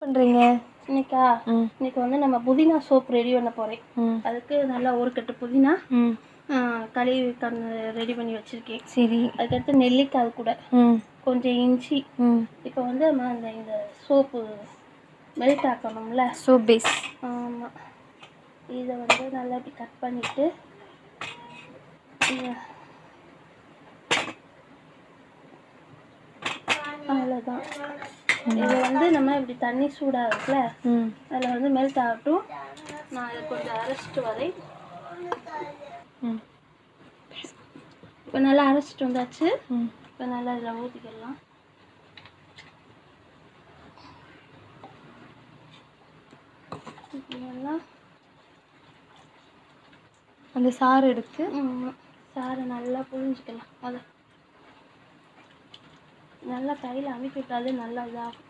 பண்ணுறீங்க இன்னைக்கா? இன்னைக்கு வந்து நம்ம புதினா சோப் ரெடி பண்ண போகிறேன். அதுக்கு நல்லா ஒரு கட்டு புதினா கழுவி ரெடி பண்ணி வச்சுருக்கேன். சரி. அதுக்கடுத்து நெல்லிக்காய் கூட கொஞ்சம் இஞ்சி. இப்போ வந்து நம்ம இந்த சோப்பு மெல்ட் ஆக்கணும்ல, சோப் பேஸ். ஆமாம், இதை வந்து நல்லா இப்படி கட் பண்ணிவிட்டு அவ்வளோதான். இதை வந்து நம்ம இப்படி தண்ணி சூடாக இருக்குல்ல, அதில் வந்து மெல்ட் ஆகட்டும். நான் இதை கொஞ்சம் அரைச்சிட்டு வரேன். இப்போ நல்லா அரைச்சிட்டு வந்தாச்சு. இப்போ நல்லா இதில் ஊற்றிக்கலாம். அந்த சாறு எடுத்து சாறை நல்லா புழிஞ்சிக்கலாம். அதை நல்லா கையில் அமைக்க விட்டாலே நல்லா இதாகும்.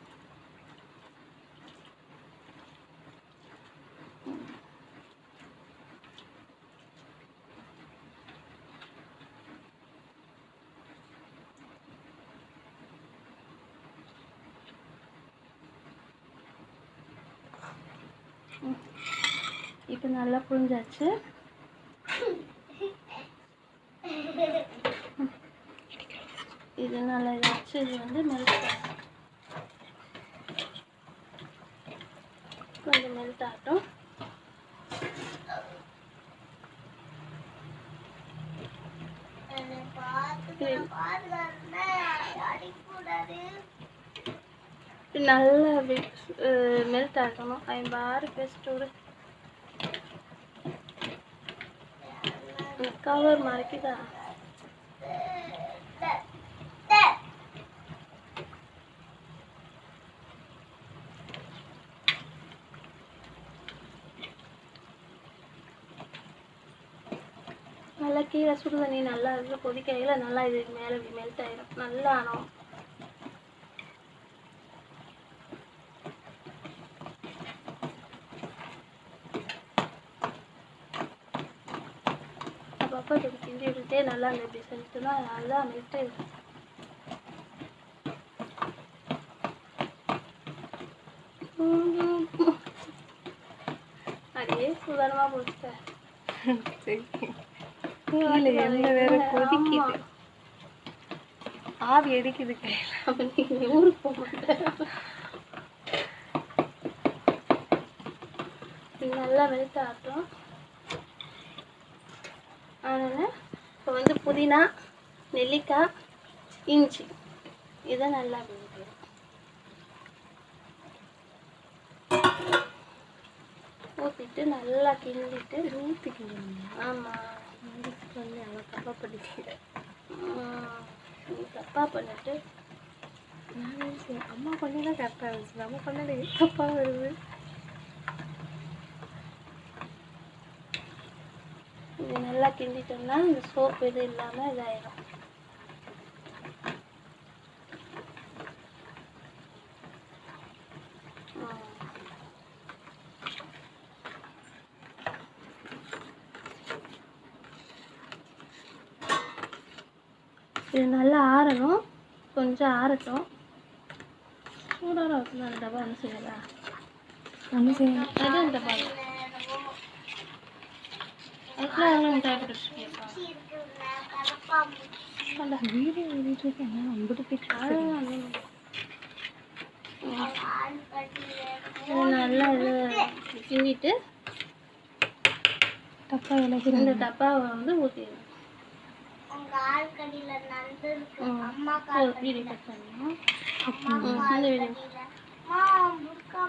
இப்போ நல்லா புழிஞ்சாச்சு. இது நல்லா இதாச்சு. இது வந்து மெல்ட் கொஞ்சம் மெல்ட் ஆகட்டும். நல்லா மெல்ட் ஆகணும். பாரு பெஸ்ட்டோடு கவர் மறைக்குதா? நல்லா கீழே சுடு தண்ணி நல்லா இதில் கொதிக்கையில் நல்லா இது மேலே மெல்ட் ஆகிடும். நல்லா ஆனோம். அப்பப்போ இப்படி கிண்டி விட்டுட்டே நல்லா அந்த இப்படி செஞ்சுட்டுனா நல்லா மெல்ட் ஆகிடும். அதே சுதாரணமாக போச்சுட்டேன். சரி, எந்த வேற கொதிக்குது, ஆவி அடிக்குது கையில். அப்போ நீங்கள் ஊருக்கு போக மாட்டேன். நல்லா மெல்ட் ஆகட்டும். அதனால் இப்போ வந்து புதினா, நெல்லிக்காய், இஞ்சி இதை நல்லா ஊற்றிடும். ஊற்றிட்டு நல்லா கிண்டிட்டு ஊற்றிக்கணும். ஆமாம், வந்து அவன் தப்பாக பண்ணிக்கிறேன். நீ தப்பாக பண்ணிட்டு நான் அம்மா பண்ணதான் கரெக்டாக இருந்துச்சு, நம்ம பண்ணது தப்பாக வருது. இது நல்லா கிண்டிட்டோம்னா இந்த சோப்பு இது இல்லாமல் இதாயிடும். இது நல்லா ஆறணும். கொஞ்சம் ஆறட்டும். சூடாக இருக்கும். அந்த டப்பா ஒன்று செய்யலா? ஒன்று செய்யலாம். அது அந்த டப்பா அதுக்குலாம் தேவைப்பட்டு வீடியோ ஓடிட்டுருக்கேன். நல்லா இது கிண்டிட்டு டப்பா எனக்கு இந்த டப்பாவை வந்து ஊற்றிடுவேன்.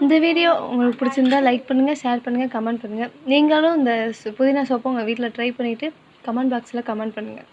இந்த வீடியோ உங்களுக்கு பிடிச்சிருந்தா லைக் பண்ணுங்கள், ஷேர் பண்ணுங்கள், கமெண்ட் பண்ணுங்கள். நீங்களும் இந்த புதினா சோப்பை உங்கள் வீட்டில் ட்ரை பண்ணிவிட்டு கமெண்ட் பாக்ஸில் கமெண்ட் பண்ணுங்கள்.